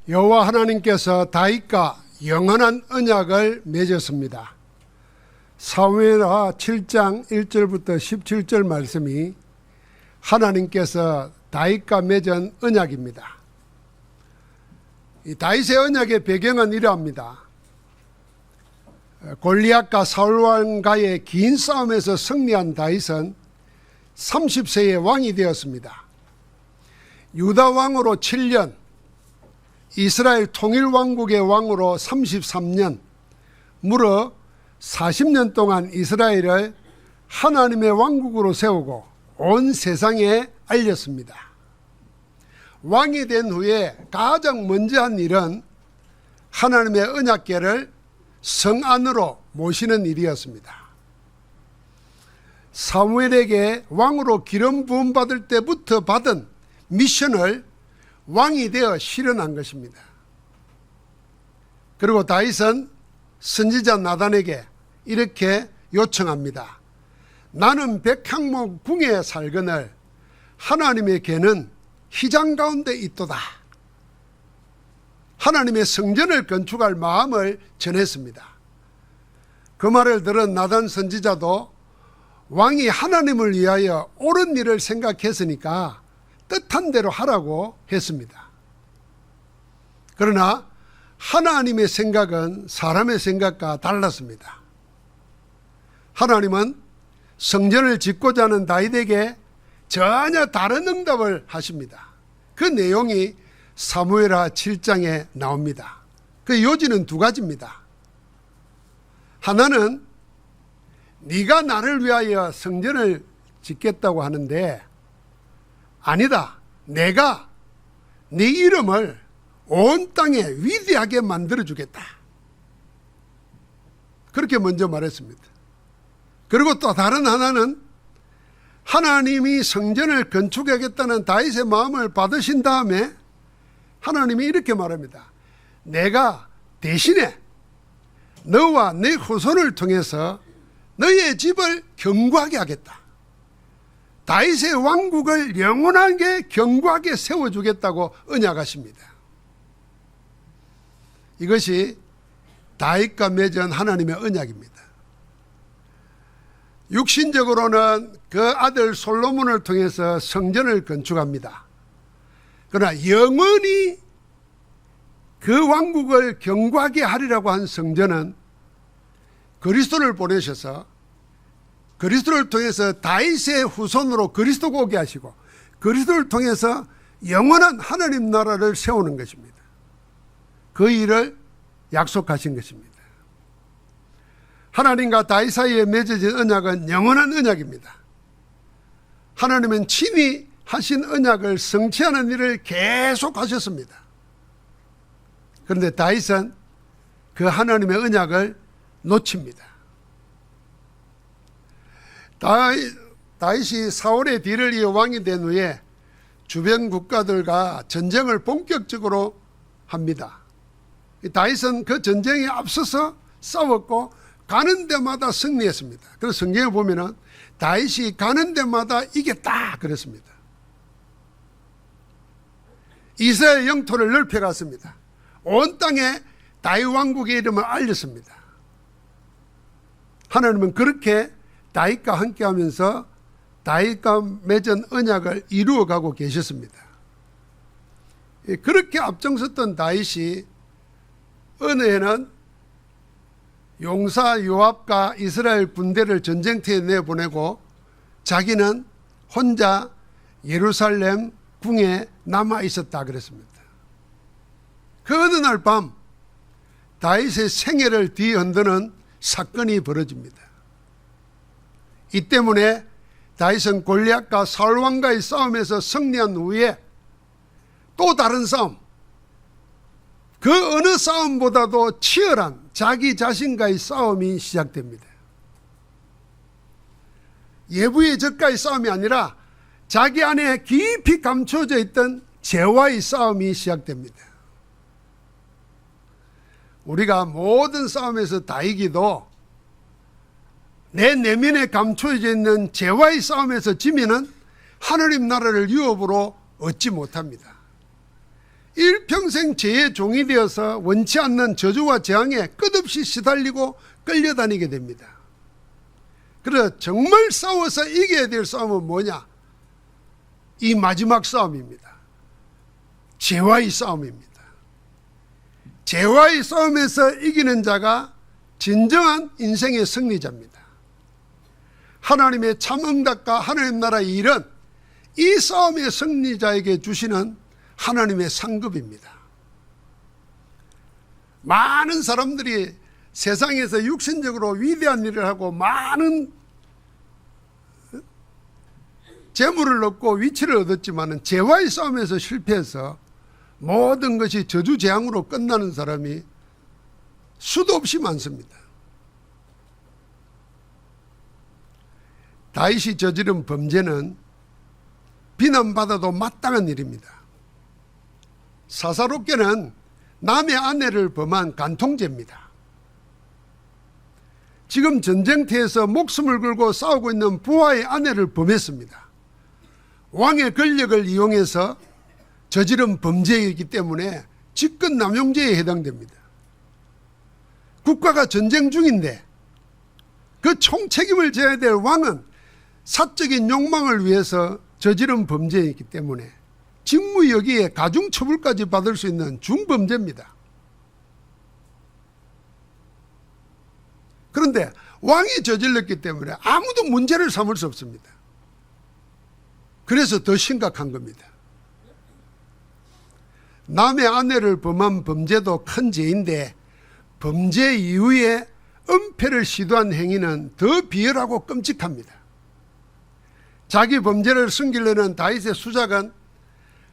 여호와 하나님께서 다윗과 영원한 언약을 맺었습니다. 사무엘하 7장 1절부터 17절 말씀이 하나님께서 다윗과 맺은 언약입니다. 이 다윗의 언약의 배경은 이러합니다. 골리앗과 사울왕과의 긴 싸움에서 승리한 다윗은 30세의 왕이 되었습니다. 유다 왕으로 7년, 이스라엘 통일왕국의 왕으로 33년, 무려 40년 동안 이스라엘을 하나님의 왕국으로 세우고 온 세상에 알렸습니다. 왕이 된 후에 가장 먼저 한 일은 하나님의 언약궤를 성 안으로 모시는 일이었습니다. 사무엘에게 왕으로 기름 부음 받을 때부터 받은 미션을 왕이 되어 실현한 것입니다. 그리고 다윗은 선지자 나단에게 이렇게 요청합니다. 나는 백향목 궁에 살거늘 하나님의 궤는 휘장 가운데 있도다. 하나님의 성전을 건축할 마음을 전했습니다. 그 말을 들은 나단 선지자도 왕이 하나님을 위하여 옳은 일을 생각했으니까 뜻한 대로 하라고 했습니다. 그러나 하나님의 생각은 사람의 생각과 달랐습니다. 하나님은 성전을 짓고자 하는 다윗에게 전혀 다른 응답을 하십니다. 그 내용이 사무엘하 7장에 나옵니다. 그 요지는 두 가지입니다. 하나는 네가 나를 위하여 성전을 짓겠다고 하는데 아니다. 내가 네 이름을 온 땅에 위대하게 만들어주겠다. 그렇게 먼저 말했습니다. 그리고 또 다른 하나는 하나님이 성전을 건축하겠다는 다윗의 마음을 받으신 다음에 하나님이 이렇게 말합니다. 내가 대신에 너와 내 후손을 통해서 너의 집을 견고하게 하겠다. 다윗의 왕국을 영원하게 견고하게 세워주겠다고 언약하십니다. 이것이 다윗과 맺은 하나님의 언약입니다. 육신적으로는 그 아들 솔로몬을 통해서 성전을 건축합니다. 그러나 영원히 그 왕국을 견고하게 하리라고 한 성전은 그리스도를 보내셔서 그리스도를 통해서 다윗의 후손으로 그리스도가 오게 하시고 그리스도를 통해서 영원한 하나님 나라를 세우는 것입니다. 그 일을 약속하신 것입니다. 하나님과 다윗 사이에 맺어진 언약은 영원한 언약입니다. 하나님은 친히 하신 언약을 성취하는 일을 계속 하셨습니다. 그런데 다윗은 그 하나님의 언약을 놓칩니다. 다윗이 사울의 뒤를 이어 왕이 된 후에 주변 국가들과 전쟁을 본격적으로 합니다. 다윗은 그 전쟁에 앞서서 싸웠고 가는 데마다 승리했습니다. 그래서 성경에 보면은 다윗이 가는 데마다 이겼다 그랬습니다. 이스라엘 영토를 넓혀갔습니다. 온 땅에 다윗 왕국의 이름을 알렸습니다. 하나님은 그렇게 다윗과 함께하면서 다윗과 맺은 언약을 이루어가고 계셨습니다. 그렇게 앞장섰던 다윗이 어느 해는 용사 요압과 이스라엘 군대를 전쟁터에 내보내고 자기는 혼자 예루살렘 궁에 남아 있었다 그랬습니다. 그 어느 날 밤 다윗의 생애를 뒤흔드는 사건이 벌어집니다. 이 때문에 다윗은 골리앗과 사울왕과의 싸움에서 승리한 후에 또 다른 싸움, 그 어느 싸움보다도 치열한 자기 자신과의 싸움이 시작됩니다. 예부의 적과의 싸움이 아니라 자기 안에 깊이 감춰져 있던 죄와의 싸움이 시작됩니다. 우리가 모든 싸움에서 다 이기도 내 내면에 감춰져 있는 죄와의 싸움에서 지면은 하나님 나라를 유업으로 얻지 못합니다. 일평생 평생 죄의 종이 되어서 원치 않는 저주와 재앙에 끝없이 시달리고 끌려다니게 됩니다. 그래서 정말 싸워서 이겨야 될 싸움은 뭐냐? 이 마지막 싸움입니다. 죄와의 싸움입니다. 죄와의 싸움에서 이기는 자가 진정한 인생의 승리자입니다. 하나님의 참 응답과 하나님 나라의 일은 이 싸움의 승리자에게 주시는 하나님의 상급입니다. 많은 사람들이 세상에서 육신적으로 위대한 일을 하고 많은 재물을 얻고 위치를 얻었지만 죄와의 싸움에서 실패해서 모든 것이 저주재앙으로 끝나는 사람이 수도 없이 많습니다. 다윗이 저지른 범죄는 비난받아도 마땅한 일입니다. 사사롭게는 남의 아내를 범한 간통죄입니다. 지금 전쟁터에서 목숨을 걸고 싸우고 있는 부하의 아내를 범했습니다. 왕의 권력을 이용해서 저지른 범죄이기 때문에 직권남용죄에 해당됩니다. 국가가 전쟁 중인데 그 총책임을 져야 될 왕은 사적인 욕망을 위해서 저지른 범죄이기 때문에 직무유기에 가중처벌까지 받을 수 있는 중범죄입니다. 그런데 왕이 저질렀기 때문에 아무도 문제를 삼을 수 없습니다. 그래서 더 심각한 겁니다. 남의 아내를 범한 범죄도 큰 죄인데 범죄 이후에 은폐를 시도한 행위는 더 비열하고 끔찍합니다. 자기 범죄를 숨기려는 다윗의 수작은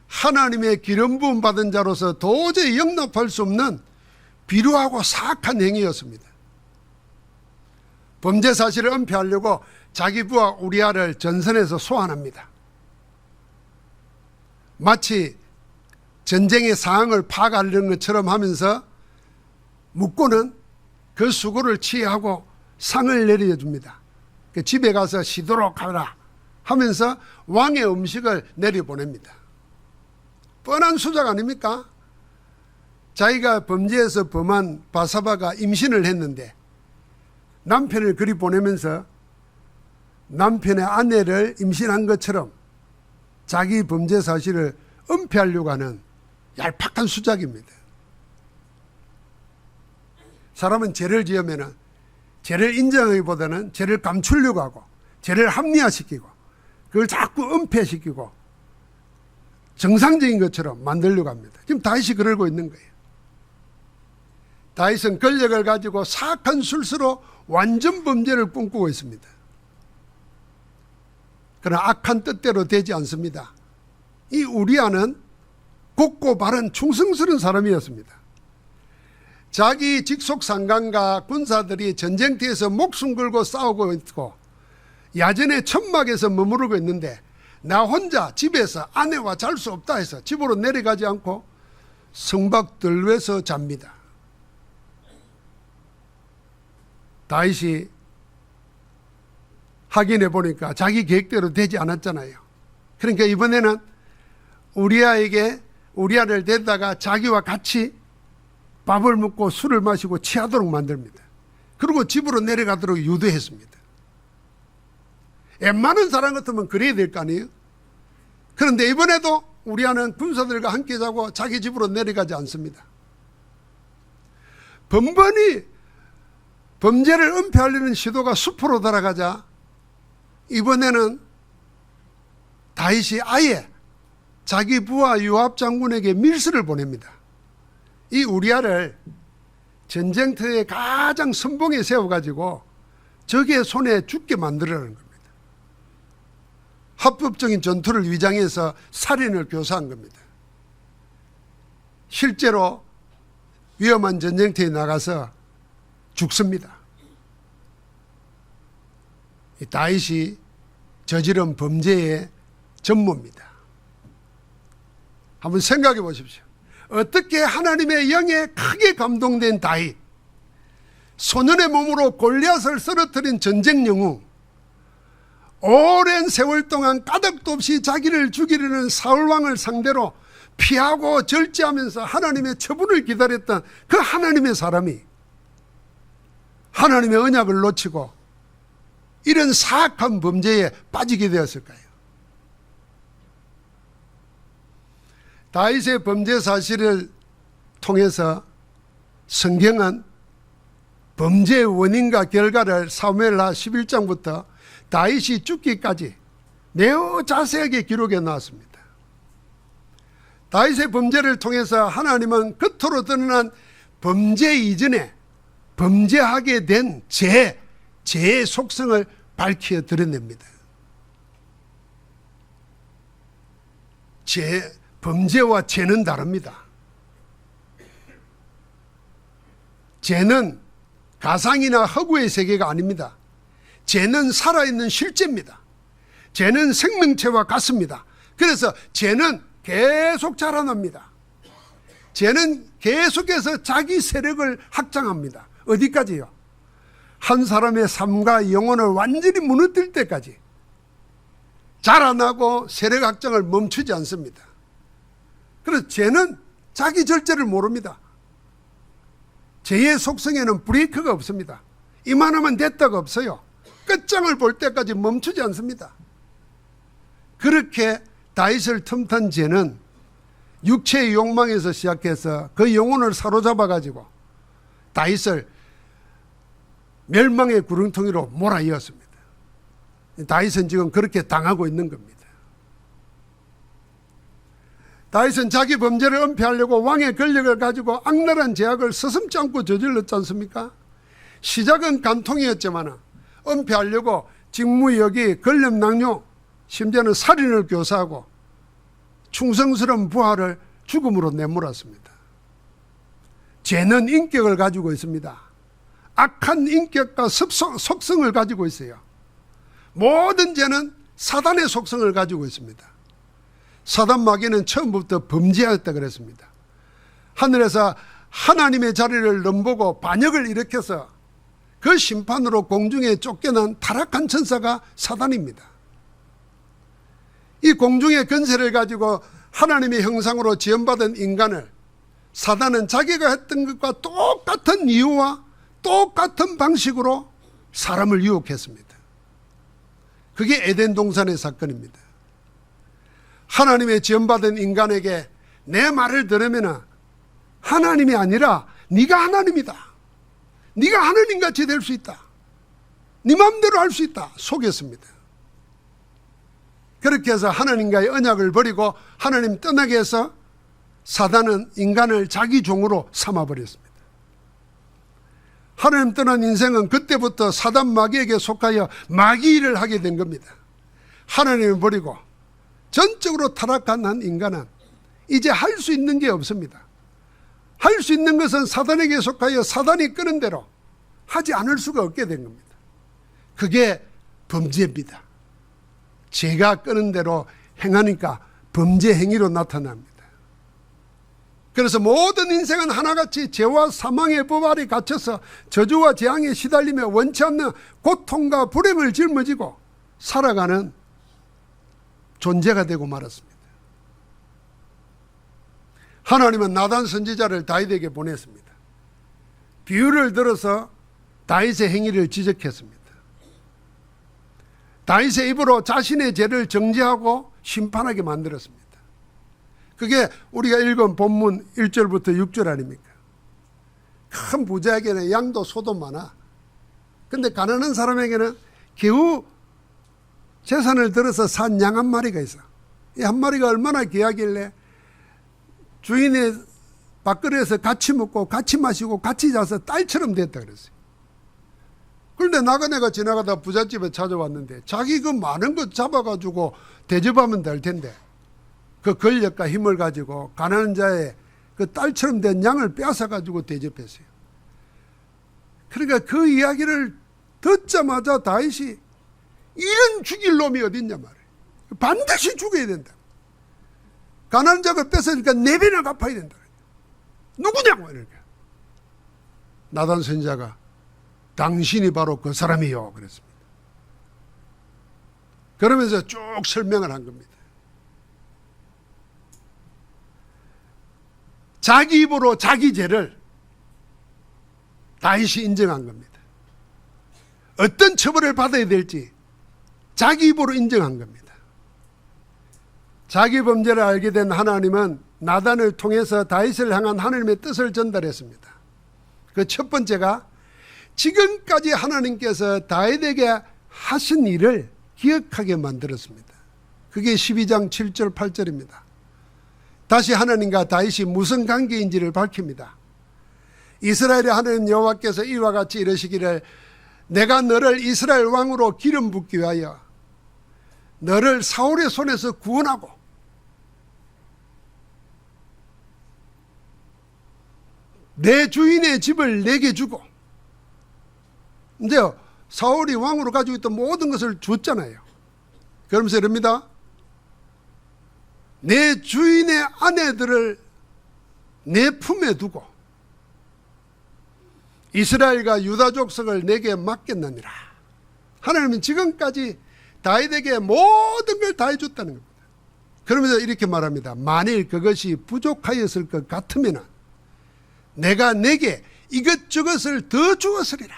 하나님의 기름 부음 받은 자로서 도저히 용납할 수 없는 비루하고 사악한 행위였습니다. 범죄 사실을 은폐하려고 자기 부하 우리아를 전선에서 소환합니다. 마치 전쟁의 상황을 파악하려는 것처럼 하면서 묻고는 그 수고를 취하고 상을 내려줍니다. 집에 가서 쉬도록 하라 하면서 왕의 음식을 내려보냅니다. 뻔한 수작 아닙니까? 자기가 범죄에서 범한 바사바가 임신을 했는데 남편을 그리 보내면서 남편의 아내를 임신한 것처럼 자기 범죄 사실을 은폐하려고 하는 얄팍한 수작입니다. 사람은 죄를 지으면 죄를 인정하기보다는 죄를 감추려고 하고 죄를 합리화시키고 그걸 자꾸 은폐시키고 정상적인 것처럼 만들려고 합니다. 지금 다윗이 그러고 있는 거예요. 다윗은 권력을 가지고 사악한 술수로 완전 범죄를 꿈꾸고 있습니다. 그러나 악한 뜻대로 되지 않습니다. 이 우리아는 곱고 바른 충성스러운 사람이었습니다. 자기 직속 상관과 군사들이 전쟁터에서 목숨 걸고 싸우고 있고 야전의 천막에서 머무르고 있는데 나 혼자 집에서 아내와 잘 수 없다 해서 집으로 내려가지 않고 성박 들외서 잡니다. 다윗이 확인해 보니까 자기 계획대로 되지 않았잖아요. 그러니까 이번에는 우리아를 데려다가 자기와 같이 밥을 먹고 술을 마시고 취하도록 만듭니다. 그리고 집으로 내려가도록 유도했습니다. 웬만한 사람 같으면 그래야 될 거 아니에요? 그런데 이번에도 우리아는 군사들과 함께 자고 자기 집으로 내려가지 않습니다. 번번이 범죄를 은폐하려는 시도가 수포로 돌아가자 이번에는 다윗이 아예 자기 부하 요압 장군에게 밀수를 보냅니다. 이 우리아를 전쟁터에 가장 선봉에 세워가지고 적의 손에 죽게 만들라는 겁니다. 합법적인 전투를 위장해서 살인을 교사한 겁니다. 실제로 위험한 전쟁터에 나가서 죽습니다. 이 다윗이 저지른 범죄의 전모입니다. 한번 생각해 보십시오. 어떻게 하나님의 영에 크게 감동된 다윗, 소년의 몸으로 골리앗을 쓰러뜨린 전쟁 영웅, 오랜 세월 동안 까닭도 없이 자기를 죽이려는 사울왕을 상대로 피하고 절제하면서 하나님의 처분을 기다렸던 그 하나님의 사람이 하나님의 언약을 놓치고 이런 사악한 범죄에 빠지게 되었을까요? 다윗의 범죄 사실을 통해서 성경은 범죄의 원인과 결과를 사무엘하 11장부터 다윗이 죽기까지 매우 자세하게 기록해 놨습니다. 다윗의 범죄를 통해서 하나님은 겉으로 드러난 범죄 이전에 범죄하게 된 죄의 속성을 밝혀 드러냅니다. 범죄와 죄는 다릅니다. 죄는 가상이나 허구의 세계가 아닙니다. 죄는 살아있는 실제입니다. 죄는 생명체와 같습니다. 그래서 죄는 계속 자라납니다. 죄는 계속해서 자기 세력을 확장합니다. 어디까지요? 한 사람의 삶과 영혼을 완전히 무너뜨릴 때까지 자라나고 세력 확장을 멈추지 않습니다. 그래서 죄는 자기 절제를 모릅니다. 죄의 속성에는 브레이크가 없습니다. 이만하면 됐다가 없어요. 끝장을 볼 때까지 멈추지 않습니다. 그렇게 다윗을 틈탄 죄는 육체의 욕망에서 시작해서 그 영혼을 사로잡아 가지고 다윗을 멸망의 구렁텅이로 몰아이었습니다. 다윗은 지금 그렇게 당하고 있는 겁니다. 다윗은 자기 범죄를 은폐하려고 왕의 권력을 가지고 악랄한 죄악을 서슴지 않고 저질렀지 않습니까? 시작은 간통이었지만 은폐하려고 직무유기, 권력낭용, 심지어는 살인을 교사하고 충성스러운 부하를 죽음으로 내몰았습니다. 죄는 인격을 가지고 있습니다. 악한 인격과 속성을 가지고 있어요. 모든 죄는 사단의 속성을 가지고 있습니다. 사단 마귀는 처음부터 범죄하였다 그랬습니다. 하늘에서 하나님의 자리를 넘보고 반역을 일으켜서 그 심판으로 공중에 쫓겨난 타락한 천사가 사단입니다. 이 공중의 권세를 가지고 하나님의 형상으로 지음받은 인간을 사단은 자기가 했던 것과 똑같은 이유와 똑같은 방식으로 사람을 유혹했습니다. 그게 에덴 동산의 사건입니다. 하나님의 지음받은 인간에게 내 말을 들으면 하나님이 아니라 네가 하나님이다. 네가 하나님같이 될 수 있다. 네 마음대로 할 수 있다. 속였습니다. 그렇게 해서 하나님과의 언약을 버리고 하나님 떠나게 해서 사단은 인간을 자기 종으로 삼아버렸습니다. 하나님 떠난 인생은 그때부터 사단 마귀에게 속하여 마귀 일을 하게 된 겁니다. 하나님을 버리고 전적으로 타락한 한 인간은 이제 할 수 있는 게 없습니다. 할 수 있는 것은 사단에게 속하여 사단이 끄는 대로 하지 않을 수가 없게 된 겁니다. 그게 범죄입니다. 죄가 끄는 대로 행하니까 범죄 행위로 나타납니다. 그래서 모든 인생은 하나같이 죄와 사망의 법 아래 갇혀서 저주와 재앙에 시달리며 원치 않는 고통과 불행을 짊어지고 살아가는 존재가 되고 말았습니다. 하나님은 나단 선지자를 다윗에게 보냈습니다. 비유를 들어서 다윗의 행위를 지적했습니다. 다윗의 입으로 자신의 죄를 정죄하고 심판하게 만들었습니다. 그게 우리가 읽은 본문 1절부터 6절 아닙니까? 큰 부자에게는 양도 소도 많아. 근데 가난한 사람에게는 겨우 재산을 들어서 산 양 한 마리가 있어. 이 한 마리가 얼마나 귀하길래 주인의 밥그릇에서 같이 먹고 같이 마시고 같이 자서 딸처럼 됐다 그랬어요. 그런데 나그네가 지나가다 부잣집에 찾아왔는데 자기 그 많은 것 잡아가지고 대접하면 될 텐데 그 권력과 힘을 가지고 가난한 자의 그 딸처럼 된 양을 빼앗아가지고 대접했어요. 그러니까 그 이야기를 듣자마자 다윗이 이런 죽일 놈이 어딨냐 말이에요. 반드시 죽여야 된다. 가난한 자가 뺏으니까 4배나 갚아야 된다. 누구냐고 이러니까 나단 선지자가 당신이 바로 그 사람이요 그랬습니다. 그러면서 쭉 설명을 한 겁니다. 자기 입으로 자기 죄를 다윗이 인정한 겁니다. 어떤 처벌을 받아야 될지 자기 입으로 인정한 겁니다. 자기 범죄를 알게 된 하나님은 나단을 통해서 다윗을 향한 하나님의 뜻을 전달했습니다. 그 첫 번째가 지금까지 하나님께서 다윗에게 하신 일을 기억하게 만들었습니다. 그게 12장 7절 8절입니다. 다시 하나님과 다윗이 무슨 관계인지를 밝힙니다. 이스라엘의 하나님 여호와께서 이와 같이 이르시기를 내가 너를 이스라엘 왕으로 기름 붓기 위하여 너를 사울의 손에서 구원하고 내 주인의 집을 내게 주고, 이제 사울이 왕으로 가지고 있던 모든 것을 줬잖아요. 그러면서 이럽니다. 내 주인의 아내들을 내 품에 두고 이스라엘과 유다 족속을 내게 맡겼느니라. 하나님은 지금까지 다윗에게 모든 걸 다 해줬다는 겁니다. 그러면서 이렇게 말합니다. 만일 그것이 부족하였을 것 같으면 내가 내게 이것저것을 더 주었으리라.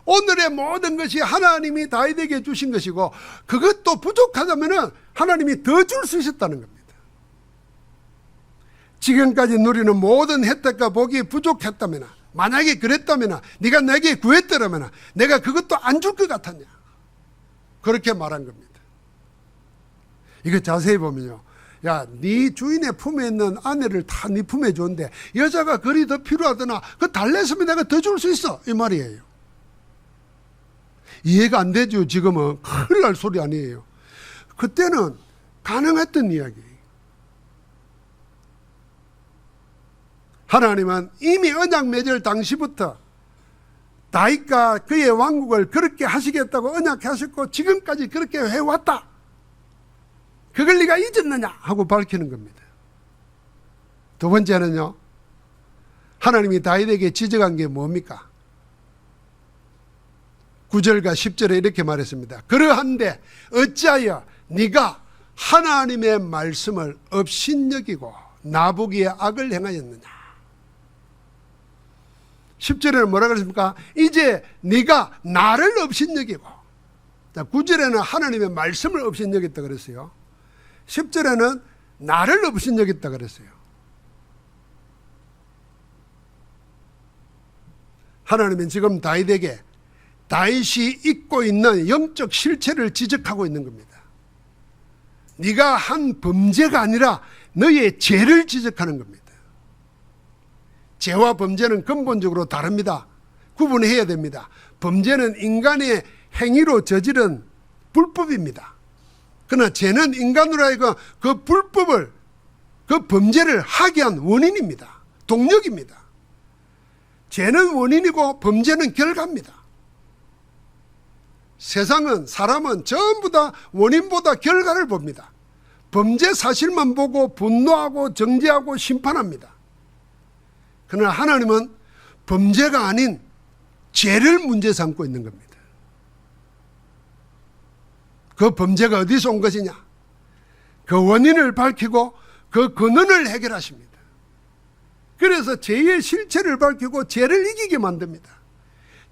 오늘의 모든 것이 하나님이 다윗에게 주신 것이고 그것도 부족하다면 하나님이 더 줄 수 있었다는 겁니다. 지금까지 누리는 모든 혜택과 복이 부족했다면, 만약에 그랬다면, 네가 내게 구했더라면 내가 그것도 안 줄 것 같았냐, 그렇게 말한 겁니다. 이거 자세히 보면요, 야, 네 주인의 품에 있는 아내를 다 네 품에 줬는데 여자가 그리 더 필요하더나 그 달랬으면 내가 더 줄 수 있어, 이 말이에요. 이해가 안 되죠. 지금은 큰일 날 소리 아니에요. 그때는 가능했던 이야기예요. 하나님은 이미 언약 맺을 당시부터 다윗과 그의 왕국을 그렇게 하시겠다고 언약하셨고 지금까지 그렇게 해왔다. 그걸 네가 잊었느냐 하고 밝히는 겁니다. 두 번째는요, 하나님이 다윗에게 지적한 게 뭡니까? 9절과 10절에 이렇게 말했습니다. 그러한데 어찌하여 네가 하나님의 말씀을 업신여기고 나보기에 악을 행하였느냐. 10절에는 뭐라 그랬습니까? 이제 네가 나를 업신여기고, 9절에는 하나님의 말씀을 업신여겼다 그랬어요. 10절에는 나를 업신여겼다 그랬어요. 하나님은 지금 다윗에게 다윗이 잊고 있는 영적 실체를 지적하고 있는 겁니다. 네가 한 범죄가 아니라 너의 죄를 지적하는 겁니다. 죄와 범죄는 근본적으로 다릅니다. 구분해야 됩니다. 범죄는 인간의 행위로 저지른 불법입니다. 그러나 죄는 인간으로 하여금 그 불법을, 그 범죄를 하게 한 원인입니다. 동력입니다. 죄는 원인이고 범죄는 결과입니다. 세상은, 사람은 전부 다 원인보다 결과를 봅니다. 범죄 사실만 보고 분노하고 정죄하고 심판합니다. 그러나 하나님은 범죄가 아닌 죄를 문제 삼고 있는 겁니다. 그 범죄가 어디서 온 것이냐? 그 원인을 밝히고 그 근원을 해결하십니다. 그래서 죄의 실체를 밝히고 죄를 이기게 만듭니다.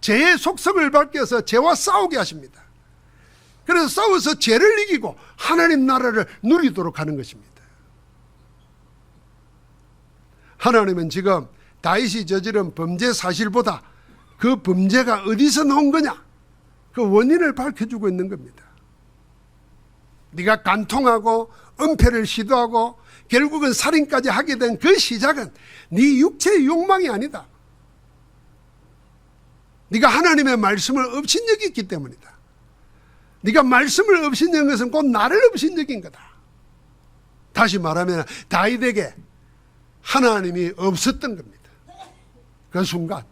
죄의 속성을 밝혀서 죄와 싸우게 하십니다. 그래서 싸워서 죄를 이기고 하나님 나라를 누리도록 하는 것입니다. 하나님은 지금 다윗이 저지른 범죄 사실보다 그 범죄가 어디서 나온 거냐, 그 원인을 밝혀주고 있는 겁니다. 네가 간통하고 은폐를 시도하고 결국은 살인까지 하게 된 그 시작은 네 육체의 욕망이 아니다. 네가 하나님의 말씀을 업신여겼기 때문이다. 네가 말씀을 업신여긴 것은 곧 나를 업신여긴 거다. 다시 말하면 다윗에게 하나님이 없었던 겁니다. 그 순간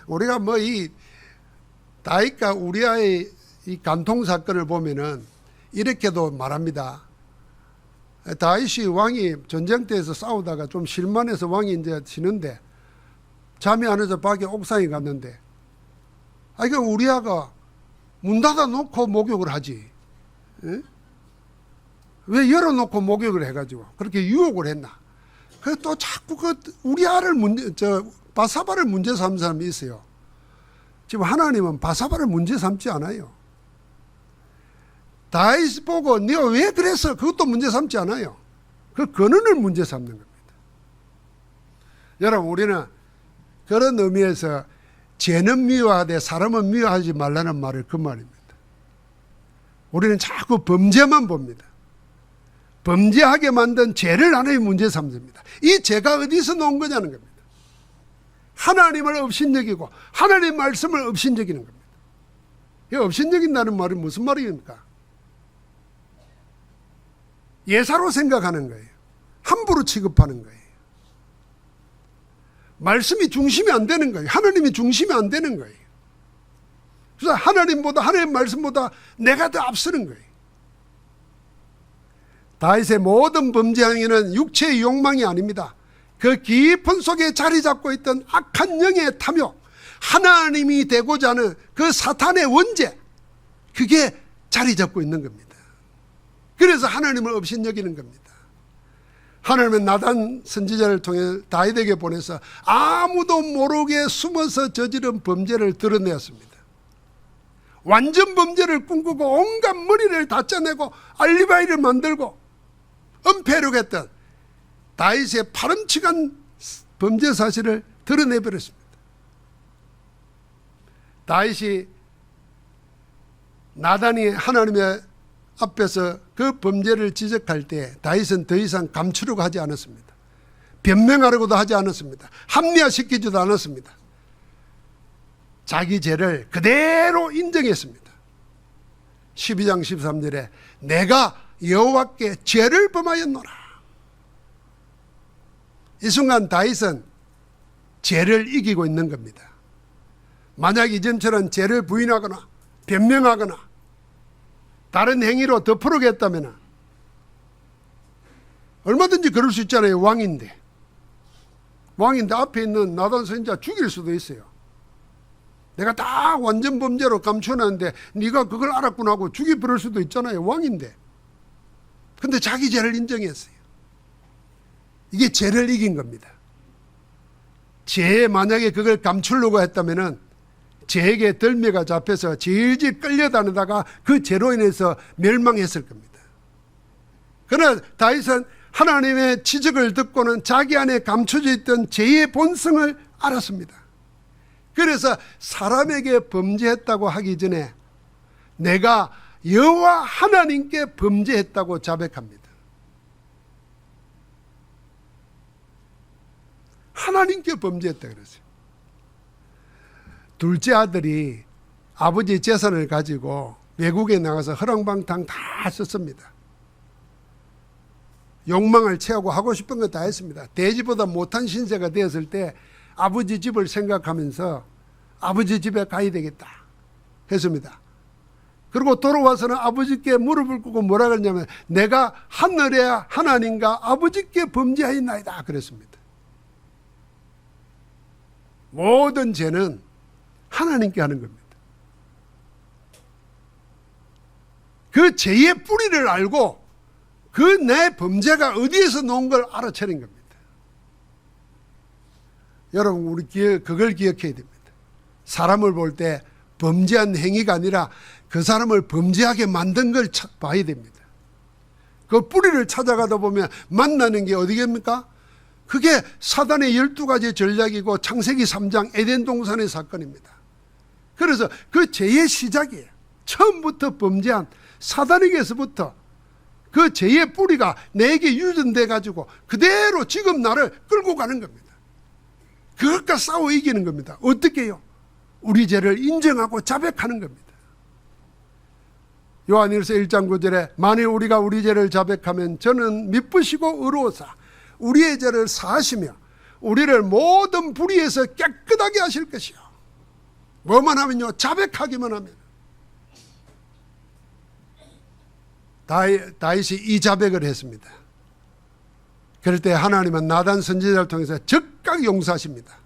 우리가 뭐 이 다윗과 우리아의 이 간통 사건을 보면은 이렇게도 말합니다. 다윗이 왕이 전쟁터에서 싸우다가 좀 실만해서 왕이 이제 지는데 잠이 안 와서 밖에 옥상에 갔는데, 이거 우리아가 문 닫아 놓고 목욕을 하지. 에? 왜 열어놓고 목욕을 해가지고 그렇게 유혹을 했나? 그래서 또 자꾸 그 우리아를 바사바를 문제 삼는 사람이 있어요. 지금 하나님은 바사바를 문제 삼지 않아요. 다윗 보고 네가 왜 그랬어? 그것도 문제 삼지 않아요. 그 근원을 문제 삼는 겁니다. 여러분, 우리는 그런 의미에서 죄는 미워하되 사람은 미워하지 말라는 말을 그 말입니다. 우리는 자꾸 범죄만 봅니다. 범죄하게 만든 죄를 하나님 문제 삼습니다. 이 죄가 어디서 나온 거냐는 겁니다. 하나님을 업신여기고 하나님 말씀을 업신여기는 겁니다. 이 업신여긴다는 말이 무슨 말입니까? 예사로 생각하는 거예요. 함부로 취급하는 거예요. 말씀이 중심이 안 되는 거예요. 하나님이 중심이 안 되는 거예요. 그래서 하나님보다, 하나님 말씀보다 내가 더 앞서는 거예요. 다윗의 모든 범죄 행위는 육체의 욕망이 아닙니다. 그 깊은 속에 자리 잡고 있던 악한 영의 탐욕, 하나님이 되고자 하는 그 사탄의 원죄, 그게 자리 잡고 있는 겁니다. 그래서 하나님을 업신여기는 겁니다. 하나님은 나단 선지자를 통해 다윗에게 보내서 아무도 모르게 숨어서 저지른 범죄를 드러내었습니다. 완전 범죄를 꿈꾸고 온갖 머리를 다 짜내고 알리바이를 만들고 은폐를 했던 다윗의 파렴치한 범죄 사실을 드러내버렸습니다. 다윗이 나단이 하나님의 앞에서 그 범죄를 지적할 때 다윗은 더 이상 감추려고 하지 않았습니다. 변명하려고도 하지 않았습니다. 합리화시키지도 않았습니다. 자기 죄를 그대로 인정했습니다. 12장 13절에 내가 여호와께 죄를 범하였노라. 이 순간 다윗은 죄를 이기고 있는 겁니다. 만약 이전처럼 죄를 부인하거나 변명하거나 다른 행위로 덮으려겠다면 얼마든지 그럴 수 있잖아요. 왕인데 앞에 있는 나단 선지자 죽일 수도 있어요. 내가 다 완전 범죄로 감춰놨는데 네가 그걸 알았구나 하고 죽여버릴 수도 있잖아요. 왕인데. 근데 자기 죄를 인정했어요. 이게 죄를 이긴 겁니다. 죄에 만약에 그걸 감추려고 했다면 죄에게 덜미가 잡혀서 질질 끌려다니다가 그 죄로 인해서 멸망했을 겁니다. 그러나 다윗은 하나님의 지적을 듣고는 자기 안에 감춰져 있던 죄의 본성을 알았습니다. 그래서 사람에게 범죄했다고 하기 전에 내가 여호와 하나님께 범죄했다고 자백합니다. 하나님께 범죄했다 그랬어요. 둘째 아들이 아버지 재산을 가지고 외국에 나가서 허랑방탕 다 썼습니다. 욕망을 채우고 하고 싶은 거 다 했습니다. 돼지보다 못한 신세가 되었을 때 아버지 집을 생각하면서 아버지 집에 가야 되겠다 했습니다. 그리고 돌아와서는 아버지께 무릎을 꿇고 뭐라 그랬냐면 내가 하늘의 하나님과 아버지께 범죄하였나이다 그랬습니다. 모든 죄는 하나님께 하는 겁니다. 그 죄의 뿌리를 알고 그 내 범죄가 어디에서 나온 걸 알아차린 겁니다. 여러분 우리 그걸 기억해야 됩니다. 사람을 볼 때 범죄한 행위가 아니라 그 사람을 범죄하게 만든 걸 봐야 됩니다. 그 뿌리를 찾아가다 보면 만나는 게 어디겠습니까? 그게 사단의 12가지 전략이고 창세기 3장 에덴 동산의 사건입니다. 그래서 그 죄의 시작이에요. 처음부터 범죄한 사단에게서부터 그 죄의 뿌리가 내게 유전돼 가지고 그대로 지금 나를 끌고 가는 겁니다. 그것과 싸워 이기는 겁니다. 어떻게 해요? 우리 죄를 인정하고 자백하는 겁니다. 요한일서 1장 9절에 만일 우리가 우리 죄를 자백하면 저는 미쁘시고 의로우사 우리의 죄를 사하시며 우리를 모든 불의에서 깨끗하게 하실 것이요. 뭐만 하면요? 자백하기만 하면. 다윗이 이 자백을 했습니다. 그럴 때 하나님은 나단 선지자를 통해서 즉각 용서하십니다.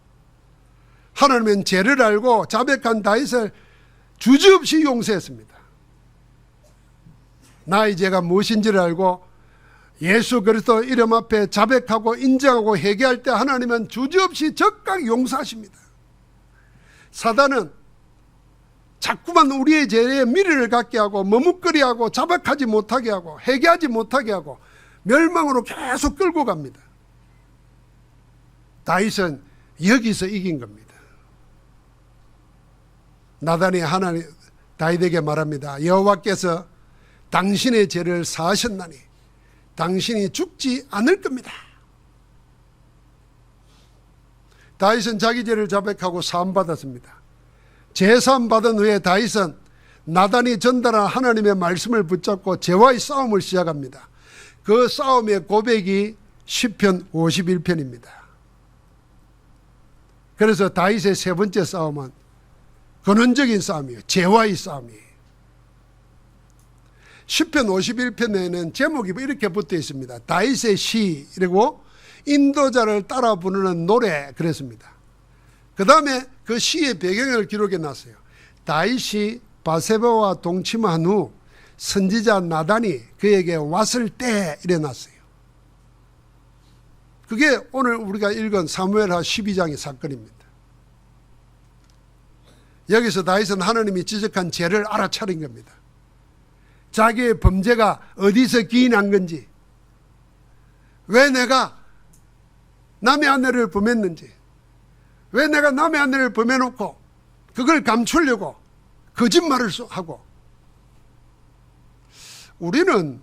하나님은 죄를 알고 자백한 다윗을 주저없이 용서했습니다. 나의 죄가 무엇인지를 알고 예수 그리스도 이름 앞에 자백하고 인정하고 회개할 때 하나님은 주저없이 적각 용서하십니다. 사단은 자꾸만 우리의 죄에 미련을 갖게 하고 머뭇거리하고 자백하지 못하게 하고 회개하지 못하게 하고 멸망으로 계속 끌고 갑니다. 다윗은 여기서 이긴 겁니다. 나단이 다윗에게 말합니다. 여호와께서 당신의 죄를 사하셨나니 당신이 죽지 않을 겁니다. 다윗은 자기 죄를 자백하고 사함받았습니다. 제사함 받은 후에 다윗은 나단이 전달한 하나님의 말씀을 붙잡고 죄와의 싸움을 시작합니다. 그 싸움의 고백이 시편 51편입니다. 그래서 다윗의 세 번째 싸움은 근원적인 싸움이에요. 죄와의 싸움이에요. 시편 51편에는 제목이 이렇게 붙어 있습니다. 다윗의 시, 그리고 인도자를 따라 부르는 노래, 그랬습니다. 그 다음에 그 시의 배경을 기록해 놨어요. 다윗이 바세바와 동침한 후 선지자 나단이 그에게 왔을 때 이래 놨어요. 그게 오늘 우리가 읽은 사무엘하 12장의 사건입니다. 여기서 다윗은 하나님이 지적한 죄를 알아차린 겁니다. 자기의 범죄가 어디서 기인한 건지, 왜 내가 남의 아내를 범했는지, 왜 내가 남의 아내를 범해놓고 그걸 감추려고 거짓말을 하고. 우리는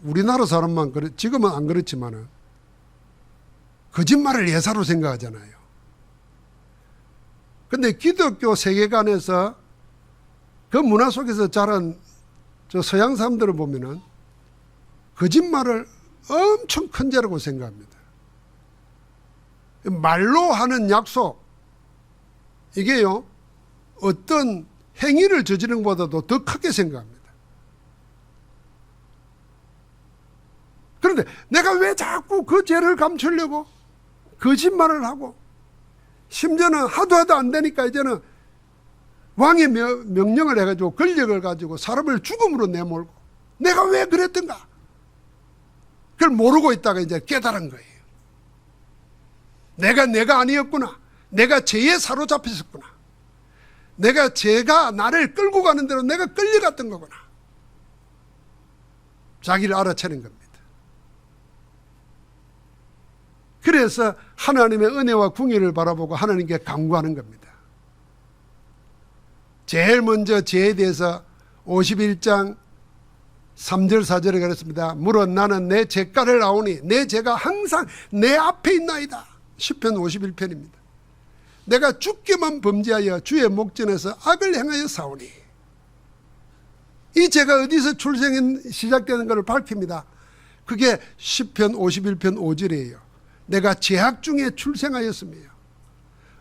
우리나라 사람만 지금은 안 그렇지만은 거짓말을 예사로 생각하잖아요. 근데 기독교 세계관에서 그 문화 속에서 자란 저 서양 사람들을 보면은 거짓말을 엄청 큰 죄라고 생각합니다. 말로 하는 약속, 이게요, 어떤 행위를 저지른 것보다도 더 크게 생각합니다. 그런데 내가 왜 자꾸 그 죄를 감추려고 거짓말을 하고, 심지어는 하도 안 되니까 이제는 왕의 명령을 해가지고 권력을 가지고 사람을 죽음으로 내몰고, 내가 왜 그랬던가? 그걸 모르고 있다가 이제 깨달은 거예요. 내가 아니었구나. 내가 죄에 사로잡혔었구나. 죄가 나를 끌고 가는 대로 내가 끌려갔던 거구나. 자기를 알아차린 겁니다. 그래서 하나님의 은혜와 궁예를 바라보고 하나님께 간구하는 겁니다. 제일 먼저 죄에 대해서 51장 3절 4절에 그랬습니다. 물어 나는 내 죄가를 아오니 내 죄가 항상 내 앞에 있나이다. 시편 51편입니다. 내가 죽게만 범죄하여 주의 목전에서 악을 행하여 사오니. 이 죄가 어디서 시작되는 것을 밝힙니다. 그게 시편 51편 5절이에요. 내가 죄악 중에 출생하였으며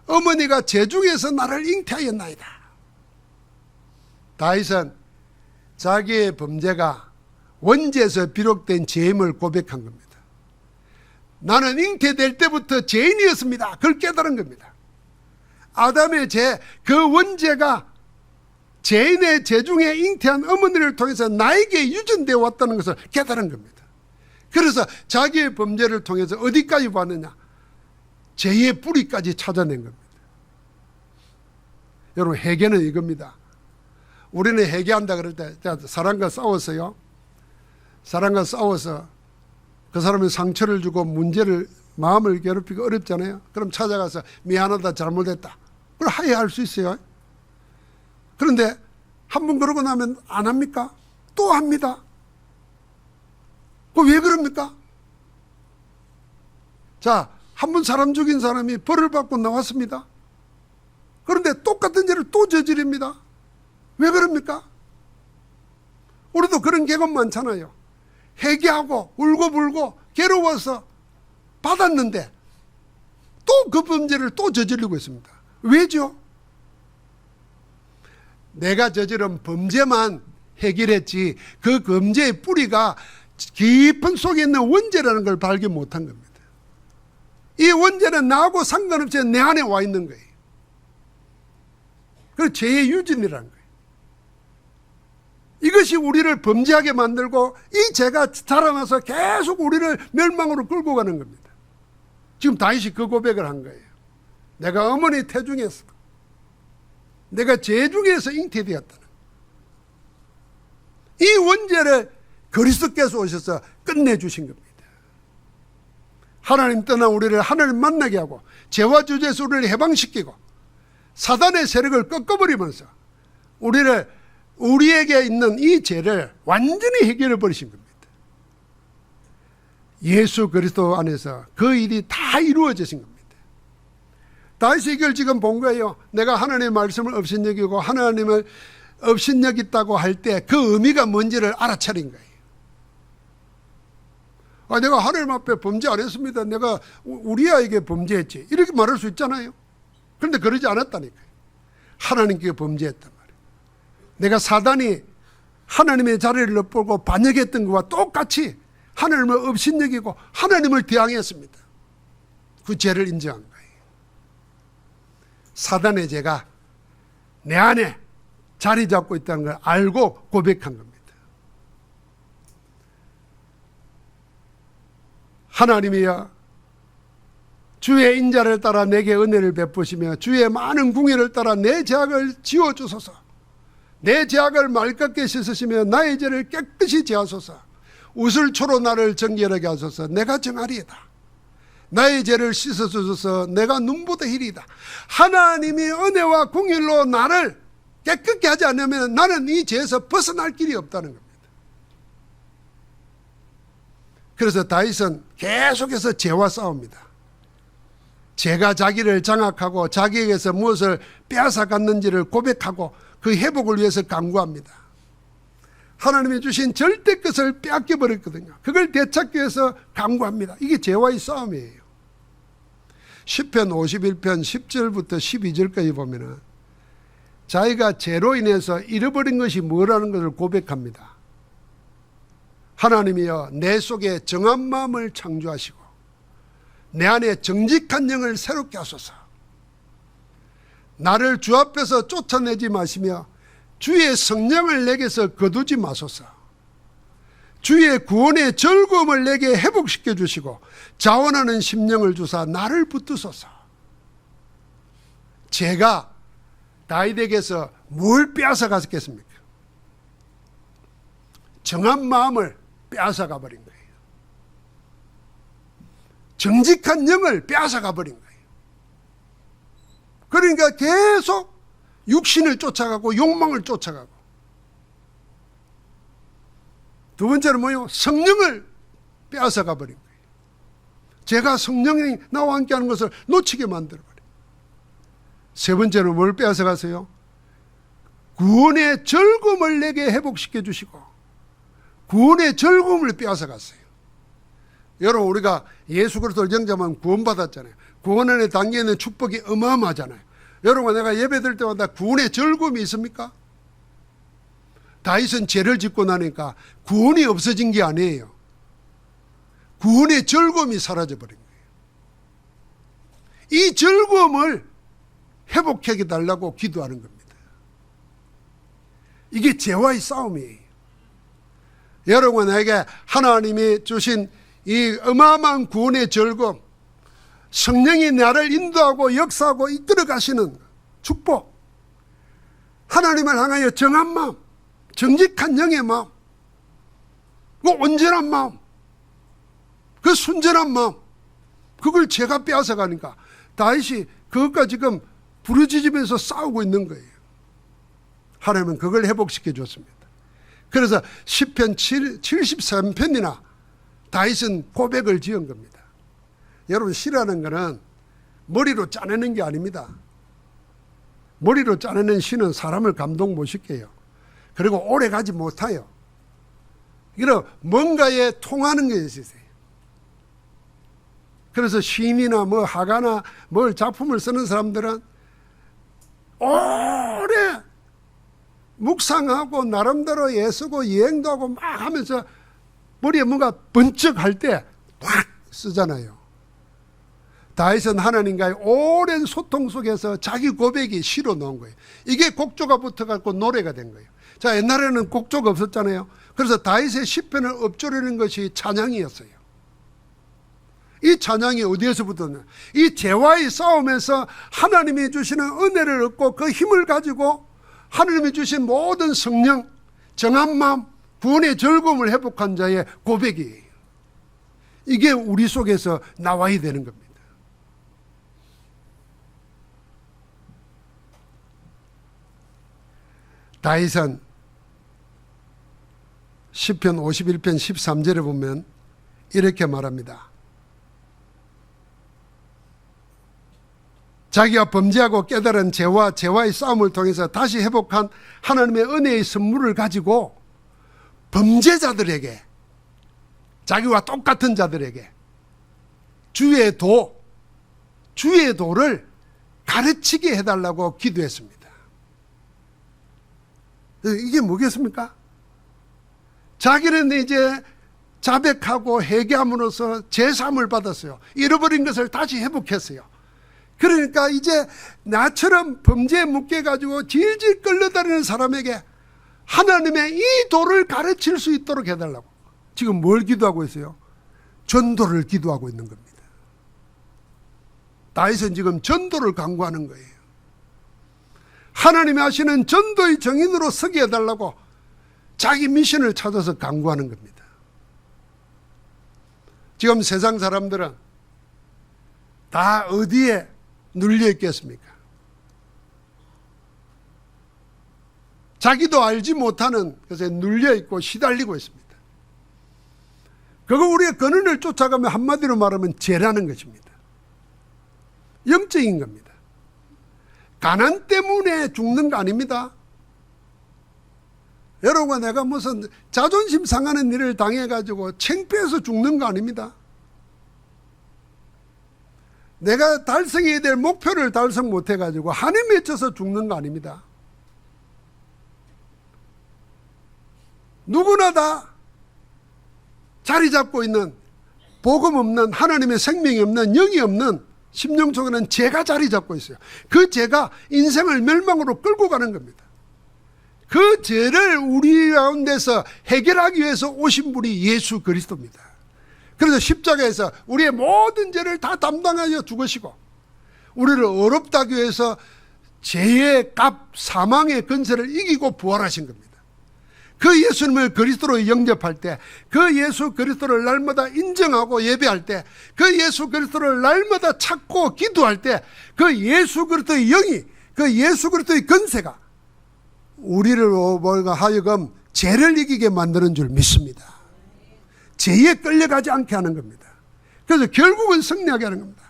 어머니가 죄 중에서 나를 잉태하였나이다. 다윗은 자기의 범죄가 원죄에서 비롯된 죄임을 고백한 겁니다. 나는 잉태될 때부터 죄인이었습니다. 그걸 깨달은 겁니다. 아담의 죄, 그 원죄가 죄인의 죄 중에 잉태한 어머니를 통해서 나에게 유전되어 왔다는 것을 깨달은 겁니다. 그래서 자기의 범죄를 통해서 어디까지 왔느냐? 죄의 뿌리까지 찾아낸 겁니다. 여러분, 회개는 이겁니다. 우리는 회개한다 그럴 때 사람과 싸웠어요. 사람과 싸워서 그 사람이 상처를 주고 마음을 괴롭히고 어렵잖아요. 그럼 찾아가서 미안하다, 잘못했다, 그걸 하야할 수 있어요. 그런데 한 번 그러고 나면 안 합니까? 또 합니다. 왜 그럽니까? 자, 한 번 사람 죽인 사람이 벌을 받고 나왔습니다. 그런데 똑같은 죄를 또 저지릅니다. 왜 그럽니까? 우리도 그런 경험 많잖아요. 회개하고 울고불고 괴로워서 받았는데 또 그 범죄를 또 저지르고 있습니다. 왜죠? 내가 저지른 범죄만 해결했지 그 범죄의 뿌리가 깊은 속에 있는 원죄라는 걸 발견 못한 겁니다. 이 원죄는 나하고 상관없이 내 안에 와 있는 거예요. 그 죄의 유전이라는 거예요. 이것이 우리를 범죄하게 만들고 이 죄가 자라나서 계속 우리를 멸망으로 끌고 가는 겁니다. 지금 다윗이 그 고백을 한 거예요. 내가 어머니 태중에서, 내가 죄 중에서 잉태되었다는, 이 원죄를 그리스도께서 오셔서 끝내주신 겁니다. 하나님 떠난 우리를 하나님 만나게 하고 죄와 주제에서 우리를 해방시키고 사단의 세력을 꺾어버리면서 우리에게 있는 이 죄를 완전히 해결해 버리신 겁니다. 예수 그리스도 안에서 그 일이 다 이루어지신 겁니다. 다윗이 이걸 지금 본 거예요. 내가 하나님의 말씀을 업신여기고 하나님을 업신여겼다고 할 때 그 의미가 뭔지를 알아차린 거예요. 내가 하나님 앞에 범죄 안 했습니다. 내가 우리아에게 범죄했지. 이렇게 말할 수 있잖아요. 그런데 그러지 않았다니까요. 하나님께 범죄했단 말이에요. 내가 사단이 하나님의 자리를 엿보고 반역했던 것과 똑같이 하나님을 업신여기고 하나님을 대항했습니다. 그 죄를 인정한 거예요. 사단의 죄가 내 안에 자리 잡고 있다는 걸 알고 고백한 겁니다. 하나님이여, 주의 인자를 따라 내게 은혜를 베푸시며 주의 많은 궁예를 따라 내 죄악을 지워주소서. 내 죄악을 말깝게 씻으시며 나의 죄를 깨끗이 제하소서. 우슬초로 나를 정결하게 하소서. 내가 정하리이다. 나의 죄를 씻어주소서. 내가 눈보다 희리이다. 하나님이 은혜와 궁율로 나를 깨끗게 하지 않으면 나는 이 죄에서 벗어날 길이 없다는 겁니다. 그래서 다윗은 계속해서 죄와 싸웁니다. 죄가 자기를 장악하고 자기에게서 무엇을 빼앗아갔는지를 고백하고 그 회복을 위해서 간구합니다. 하나님이 주신 절대 것을 빼앗겨 버렸거든요. 그걸 되찾기 위해서 간구합니다. 이게 죄와의 싸움이에요. 시편 51편 10절부터 12절까지 보면은 자기가 죄로 인해서 잃어버린 것이 뭐라는 것을 고백합니다. 하나님이여, 내 속에 정한 마음을 창조하시고 내 안에 정직한 영을 새롭게 하소서. 나를 주 앞에서 쫓아내지 마시며 주의 성령을 내게서 거두지 마소서. 주의 구원의 즐거움을 내게 회복시켜 주시고 자원하는 심령을 주사 나를 붙드소서. 제가 다윗에게서 뭘 빼앗아 갔겠습니까? 정한 마음을 빼앗아 가버린 거예요. 정직한 영을 빼앗아 가버린 거예요. 그러니까 계속 육신을 쫓아가고 욕망을 쫓아가고, 두 번째는 뭐예요? 성령을 빼앗아 가버린 거예요. 제가 성령이 나와 함께하는 것을 놓치게 만들어버려요. 세 번째는 뭘 빼앗아 가세요? 구원의 즐거움을 내게 회복시켜 주시고 구원의 즐거움을 빼앗아 갔어요. 여러분, 우리가 예수 그리스도를 영접하면 구원받았잖아요. 구원 안에 담겨있는 축복이 어마어마하잖아요. 여러분, 내가 예배 드릴 때마다 구원의 즐거움이 있습니까? 다윗은 죄를 짓고 나니까 구원이 없어진 게 아니에요. 구원의 즐거움이 사라져버린 거예요. 이 즐거움을 회복해 달라고 기도하는 겁니다. 이게 죄와의 싸움이에요. 여러분에게 하나님이 주신 이 어마어마한 구원의 즐거움, 성령이 나를 인도하고 역사하고 이끌어 가시는 축복, 하나님을 향하여 정한 마음, 정직한 영의 마음, 그 온전한 마음, 그 순전한 마음, 그걸 제가 빼앗아 가니까 다윗이 그것과 지금 부르짖으면서 싸우고 있는 거예요. 하나님은 그걸 회복시켜 줬습니다. 그래서 시편 73편이나 다윗은 고백을 지은 겁니다. 여러분, 시라는 것은 머리로 짜내는 게 아닙니다. 머리로 짜내는 시는 사람을 감동 못 시켜요. 그리고 오래 가지 못해요. 이런 뭔가에 통하는 게 있으세요. 그래서 시인이나 뭐 화가나 뭘 작품을 쓰는 사람들은 오래 묵상하고 나름대로 애쓰고 여행도 하고 막 하면서 머리에 뭔가 번쩍할 때 확 쓰잖아요. 다윗은 하나님과의 오랜 소통 속에서 자기 고백이 시로 넣은 거예요. 이게 곡조가 붙어갖고 노래가 된 거예요. 자, 옛날에는 곡조가 없었잖아요. 그래서 다윗의 시편을 읊조리는 것이 찬양이었어요. 이 찬양이 어디에서 붙었냐? 이 죄와의 싸움에서 하나님이 주시는 은혜를 얻고 그 힘을 가지고 하나님이 주신 모든 성령, 정한 마음, 구원의 즐거움을 회복한 자의 고백이에요. 이게 우리 속에서 나와야 되는 겁니다. 다윗은 시편 51편 13절에 보면 이렇게 말합니다. 자기가 범죄하고 깨달은 죄와의 싸움을 통해서 다시 회복한 하나님의 은혜의 선물을 가지고 범죄자들에게, 자기와 똑같은 자들에게 주의 도를 가르치게 해달라고 기도했습니다. 이게 뭐겠습니까? 자기는 이제 자백하고 회개함으로써 제사함을 받았어요. 잃어버린 것을 다시 회복했어요. 그러니까 이제 나처럼 범죄에 묶여가지고 질질 끌려다니는 사람에게 하나님의 이 도를 가르칠 수 있도록 해달라고 지금 뭘 기도하고 있어요? 전도를 기도하고 있는 겁니다. 다윗은 지금 전도를 강구하는 거예요. 하나님이 하시는 전도의 정인으로 서게 해달라고 자기 미션을 찾아서 강구하는 겁니다. 지금 세상 사람들은 다 어디에 눌려 있겠습니까? 자기도 알지 못하는 것에 눌려 있고 시달리고 있습니다. 그거 우리의 근원을 쫓아가면 한마디로 말하면 죄라는 것입니다. 영적인 겁니다. 가난 때문에 죽는 거 아닙니다. 여러분, 내가 무슨 자존심 상하는 일을 당해가지고 창피해서 죽는 거 아닙니다. 내가 달성해야 될 목표를 달성 못해가지고 한이 맺혀서 죽는 거 아닙니다. 누구나 다 자리 잡고 있는 복음 없는, 하나님의 생명이 없는, 영이 없는 심령 속에는 죄가 자리 잡고 있어요. 그 죄가 인생을 멸망으로 끌고 가는 겁니다. 그 죄를 우리 가운데서 해결하기 위해서 오신 분이 예수 그리스도입니다. 그래서 십자가에서 우리의 모든 죄를 다 담당하여 죽으시고 우리를 어렵다 하기 위해서 죄의 값, 사망의 근세를 이기고 부활하신 겁니다. 그 예수님을 그리스도로 영접할 때, 그 예수 그리스도를 날마다 인정하고 예배할 때, 그 예수 그리스도를 날마다 찾고 기도할 때, 그 예수 그리스도의 영이, 그 예수 그리스도의 근세가 우리를 하여금 죄를 이기게 만드는 줄 믿습니다. 죄에 끌려가지 않게 하는 겁니다. 그래서 결국은 승리하게 하는 겁니다.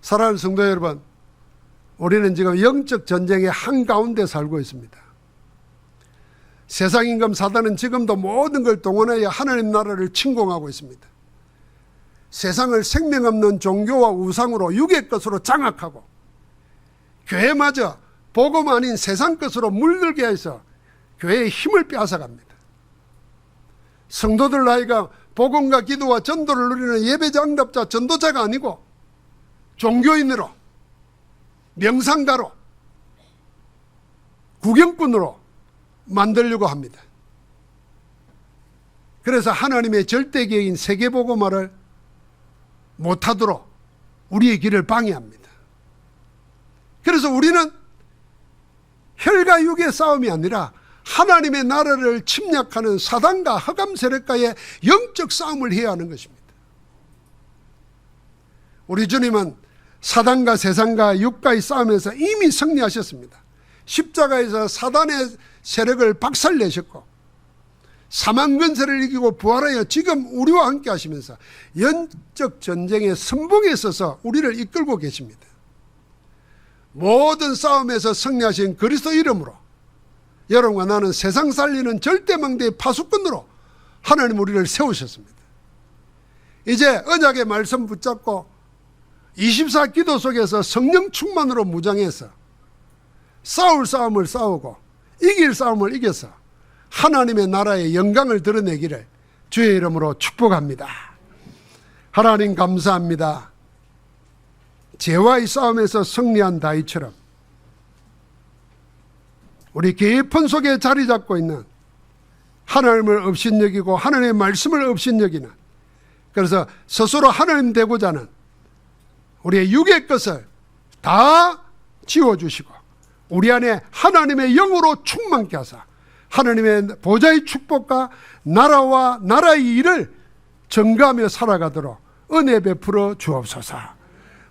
사랑하는 성도 여러분, 우리는 지금 영적 전쟁의 한가운데 살고 있습니다. 세상 임금 사단은 지금도 모든 걸 동원하여 하나님 나라를 침공하고 있습니다. 세상을 생명 없는 종교와 우상으로 육의 것으로 장악하고 교회마저 복음 아닌 세상 것으로 물들게 해서 교회의 힘을 빼앗아갑니다. 성도들 나이가 복음과 기도와 전도를 누리는 예배자, 응답자, 전도자가 아니고 종교인으로, 명상가로, 구경꾼으로 만들려고 합니다. 그래서 하나님의 절대 계획인 세계복음화를 못하도록 우리의 길을 방해합니다. 그래서 우리는 혈과 육의 싸움이 아니라 하나님의 나라를 침략하는 사단과 흑암 세력과의 영적 싸움을 해야 하는 것입니다. 우리 주님은 사단과 세상과 육과의 싸움에서 이미 승리하셨습니다. 십자가에서 사단의 세력을 박살내셨고 사망 근세를 이기고 부활하여 지금 우리와 함께 하시면서 영적 전쟁의 선봉에 서서 우리를 이끌고 계십니다. 모든 싸움에서 승리하신 그리스도 이름으로 여러분과 나는 세상 살리는 절대망대의 파수꾼으로 하나님 우리를 세우셨습니다. 이제 언약의 말씀 붙잡고 24 기도 속에서 성령 충만으로 무장해서 싸울 싸움을 싸우고 이길 싸움을 이겨서 하나님의 나라의 영광을 드러내기를 주의 이름으로 축복합니다. 하나님 감사합니다. 죄와의 싸움에서 승리한 다윗처럼 우리 깊은 속에 자리 잡고 있는 하나님을 업신여기고 하나님의 말씀을 업신여기는, 그래서 스스로 하나님 되고자 하는 우리의 육의 것을 다 지워주시고 우리 안에 하나님의 영으로 충만케 하사 하나님의 보좌의 축복과 나라와 나라의 일을 증거하며 살아가도록 은혜 베풀어 주옵소서.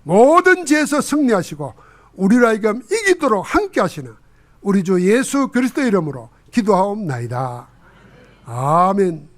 모든 죄에서 승리하시고 우리로 하여금 이기도록 함께 하시는 우리 주 예수 그리스도 이름으로 기도하옵나이다. 아멘.